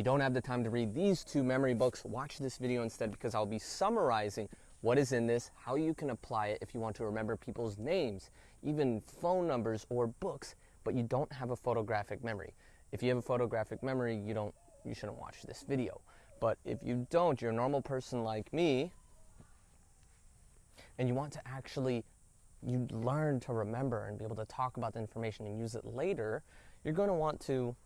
you don't have the time to read these two memory books, watch this video instead, because I'll be summarizing what is in this, how you can apply it if you want to remember people's names, even phone numbers or books, but you don't have a photographic memory. If you have a photographic memory, you shouldn't watch this video. But if you don't, you're a normal person like me, and you want to actually learn to remember and be able to talk about the information and use it later, you're going to want to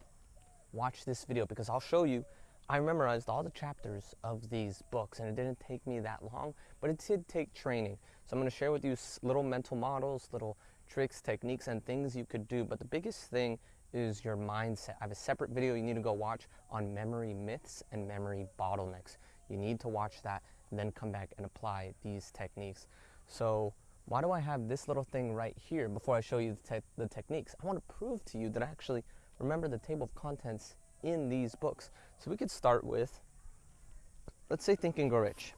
watch this video, because I'll show you. I memorized all the chapters of these books, and it didn't take me that long, but it did take training. So I'm going to share with you little mental models, little tricks, techniques, and things you could do. But the biggest thing is your mindset. I have a separate video you need to go watch on memory myths and memory bottlenecks. You need to watch that and then come back and apply these techniques. So why do I have this little thing right here before I show you the techniques? I want to prove to you that I actually remember the table of contents in these books. So we could start with, let's say, Think and Grow Rich.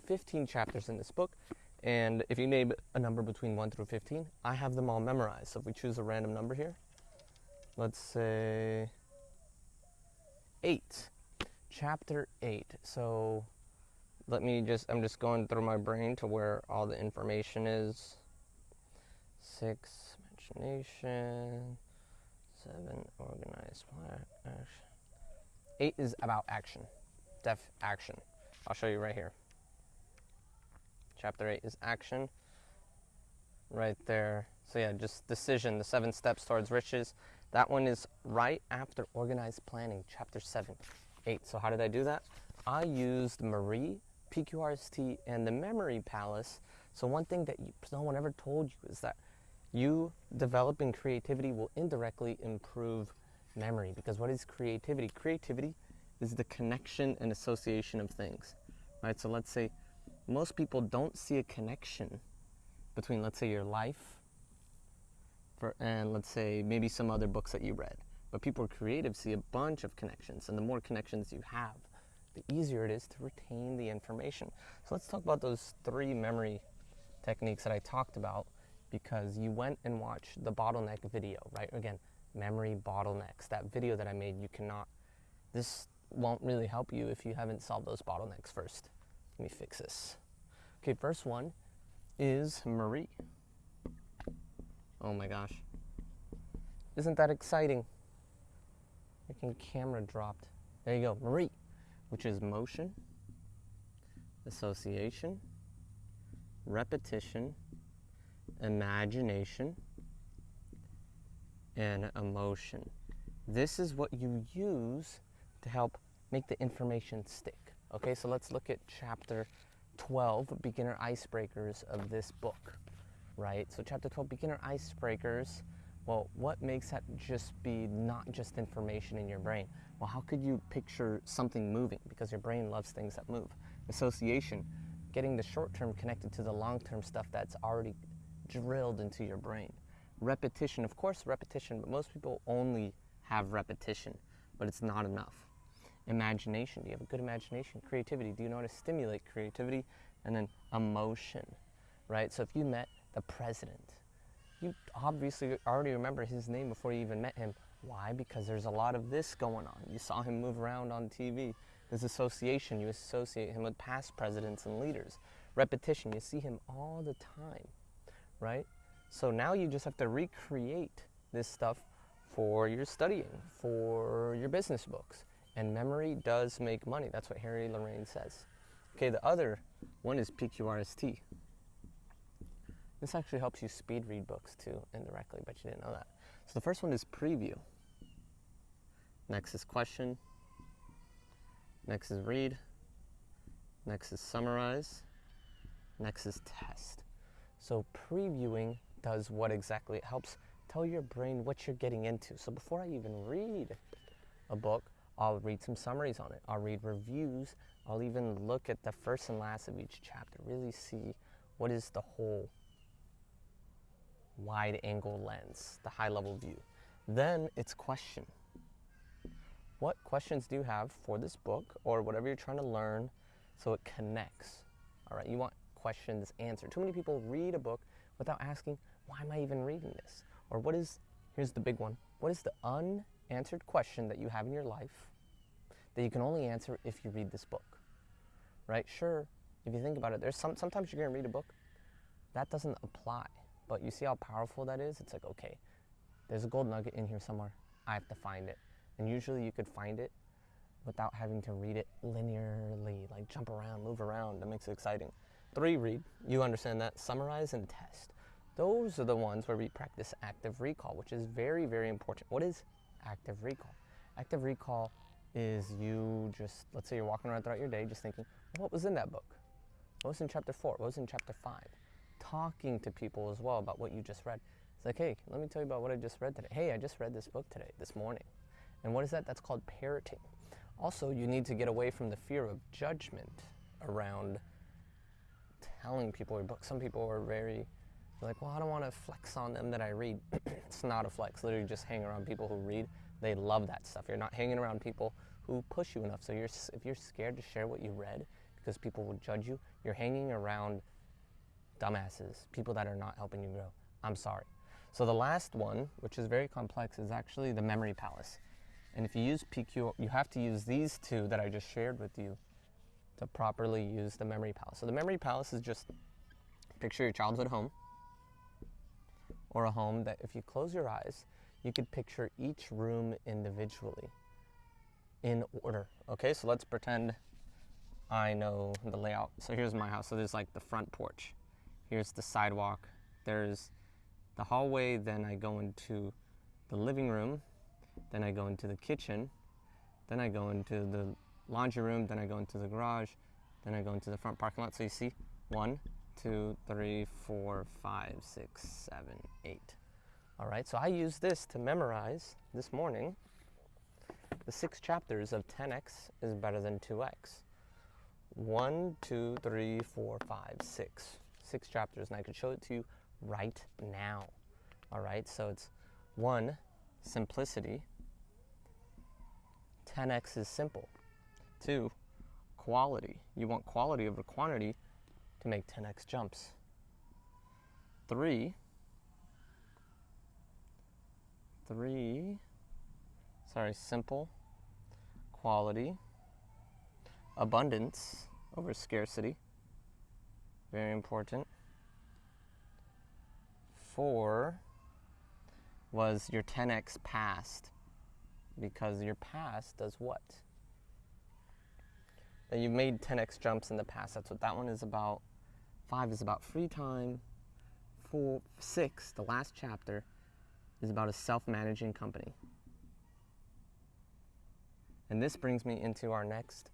15 chapters in this book, and if you name a number between 1 through 15, I have them all memorized. So if we choose a random number here, let's say 8. Chapter 8. So I'm just going through my brain to where all the information is. 6, imagination. 7, organized plan, action. 8 is about action. Action. I'll show you right here. Chapter 8 is action. Right there. So yeah, just decision, the 7 steps towards riches. That one is right after organized planning, chapter 7, 8. So how did I do that? I used Marie, PQRST, and the Memory Palace. So one thing that no one ever told you is that you developing creativity will indirectly improve memory. Because what is creativity? Creativity is the connection and association of things, right? So let's say most people don't see a connection between, let's say, your life and let's say maybe some other books that you read. But people who are creative see a bunch of connections, and the more connections you have, the easier it is to retain the information. So let's talk about those 3 memory techniques that I talked about, because you went and watched the bottleneck video, right? Again, memory bottlenecks, that video that I made, this won't really help you if you haven't solved those bottlenecks first. Let me fix this. Okay, first one is Marie. Oh my gosh. Isn't that exciting? Freaking camera dropped. There you go, Marie, which is motion, association, repetition, imagination, and emotion. This is what you use to help make the information stick. Okay, so let's look at chapter 12, beginner icebreakers of this book, right? So chapter 12, beginner icebreakers. Well, what makes that just be not just information in your brain? Well, how could you picture something moving? Because your brain loves things that move. Association, getting the short term connected to the long term stuff that's already drilled into your brain. Repetition, of course, repetition, but most people only have repetition, but it's not enough. Imagination, do you have a good imagination? Creativity, do you know how to stimulate creativity? And then emotion, right? So if you met the president, you obviously already remember his name before you even met him. Why? Because there's a lot of this going on. You saw him move around on TV. There's association, you associate him with past presidents and leaders. Repetition, you see him all the time, right? So now you just have to recreate this stuff for your studying, for your business books. And memory does make money. That's what Harry Lorraine says. Okay, the other one is PQRST. This actually helps you speed read books too, indirectly, but you didn't know that. So the first one is preview. Next is question. Next is read. Next is summarize. Next is test. So previewing does what exactly? It helps tell your brain what you're getting into. So before I even read a book, I'll read some summaries on it. I'll read reviews. I'll even look at the first and last of each chapter, really see what is the whole wide angle lens, the high level view. Then it's question. What questions do you have for this book or whatever you're trying to learn so it connects? All right, you want questions answered. Too many people read a book without asking, why am I even reading this? Or here's the big one, what is the unanswered question that you have in your life that you can only answer if you read this book, right? Sure, if you think about it, there's sometimes you're gonna read a book, that doesn't apply, but you see how powerful that is? It's like, okay, there's a gold nugget in here somewhere, I have to find it. And usually you could find it without having to read it linearly, like jump around, move around. That makes it exciting. 3, read. You understand that. Summarize and test. Those are the ones where we practice active recall, which is very, very important. What is active recall? Active recall is you just, let's say you're walking around throughout your day just thinking, what was in that book? What was in chapter 4? What was in chapter 5? Talking to people as well about what you just read. It's like, hey, let me tell you about what I just read today. Hey, I just read this book today, this morning. And what is that? That's called parroting. Also, you need to get away from the fear of judgment around telling people your book. Some people are very, like, well, I don't want to flex on them that I read. It's not a flex. Literally just hang around people who read. They love that stuff. You're not hanging around people who push you enough. So if you're scared to share what you read because people will judge you, you're hanging around dumbasses, people that are not helping you grow. I'm sorry. So the last one, which is very complex, is actually the memory palace. And if you use PQ, you have to use these 2 that I just shared with you to properly use the memory palace. So the memory palace is just picture your childhood home, or a home that if you close your eyes, you could picture each room individually in order. Okay, so let's pretend I know the layout. So here's my house. So there's like the front porch. Here's the sidewalk. There's the hallway. Then I go into the living room. Then I go into the kitchen, then I go into the laundry room, then I go into the garage, then I go into the front parking lot. So you see 1, 2, 3, 4, 5, 6, 7, 8. All right, so I use this to memorize this morning the 6 chapters of 10x is better than 2x. 1, 2, 3, 4, 5, 6. 6 chapters, and I could show it to you right now. All right, so it's 1, simplicity. 10x is simple. 2, quality. You want quality over quantity to make 10x jumps. 3, simple. Quality. Abundance over scarcity. Very important. 4 was your 10x past, because your past does what? Now you've made 10x jumps in the past. That's what that one is about. 5 is about free time. 6, the last chapter, is about a self-managing company. And this brings me into our next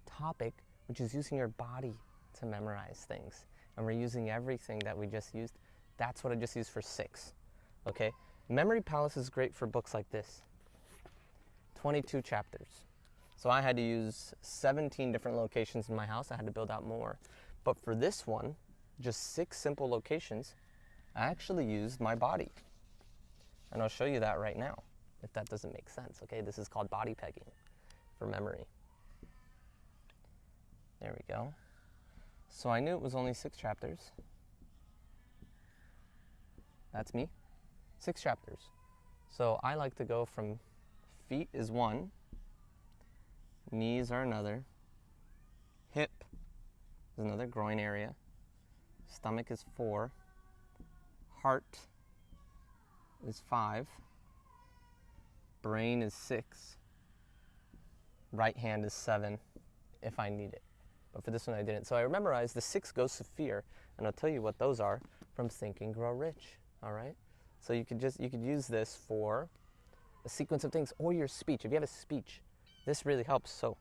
topic, which is using your body to memorize things. And we're using everything that we just used. That's what I just used for 6. Okay? Memory Palace is great for books like this. 22 chapters. So I had to use 17 different locations in my house. I had to build out more. But for this one, just 6 simple locations, I actually used my body. And I'll show you that right now, if that doesn't make sense. Okay, this is called body pegging for memory. There we go. So I knew it was only 6 chapters. That's me. 6 chapters. So I like to go from feet is 1, knees are another, hip is another, groin area, stomach is 4, heart is 5, brain is 6, right hand is 7 if I need it. But for this one I didn't. So I memorized the 6 ghosts of fear, and I'll tell you what those are from Think and Grow Rich. All right? So you could use this for a sequence of things, or your speech. If you have a speech, this really helps. So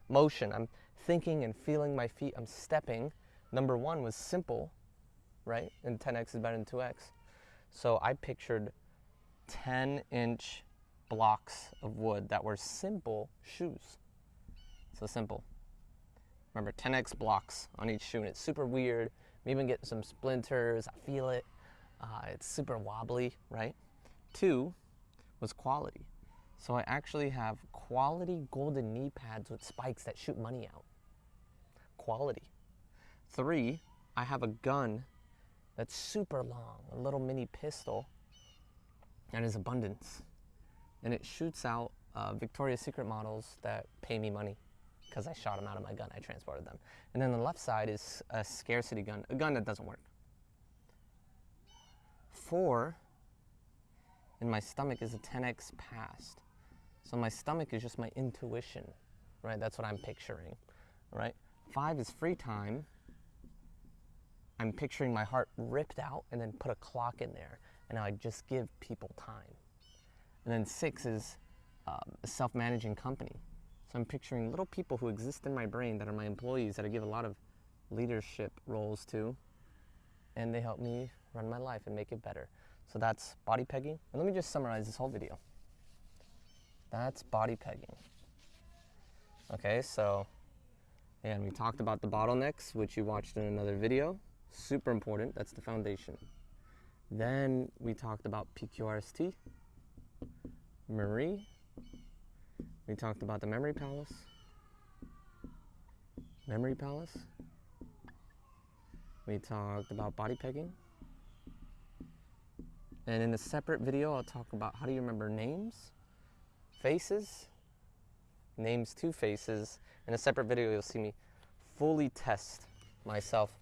motion, I'm thinking and feeling my feet, I'm stepping. Number 1 was simple, right? And 10x is better than 2x. So I pictured 10-inch blocks of wood that were simple shoes. So simple. Remember, 10x blocks on each shoe, and it's super weird. I'm even getting some splinters. I feel it. It's super wobbly, right? 2 was quality. So I actually have quality golden knee pads with spikes that shoot money out. Quality. 3, I have a gun that's super long, a little mini pistol, and is abundance. And it shoots out Victoria's Secret models that pay me money because I shot them out of my gun. I transported them. And then the left side is a scarcity gun, a gun that doesn't work. 4 in my stomach is a 10x past. So my stomach is just my intuition, right? That's what I'm picturing, right? 5 is free time. I'm picturing my heart ripped out and then put a clock in there, and I just give people time. And then 6 is a self-managing company. So I'm picturing little people who exist in my brain that are my employees that I give a lot of leadership roles to, and they help me run my life and make it better. So that's body pegging. And let me just summarize this whole video. That's body pegging. Okay, so and we talked about the bottlenecks, which you watched in another video. Super important, that's the foundation. Then we talked about PQRST, Marie. We talked about the memory palace. We talked about body pegging. And in a separate video, I'll talk about how do you remember names, faces, names to faces. In a separate video, you'll see me fully test myself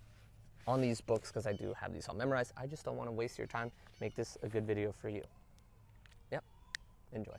on these books because I do have these all memorized. I just don't want to waste your time. Make this a good video for you. Yep, enjoy.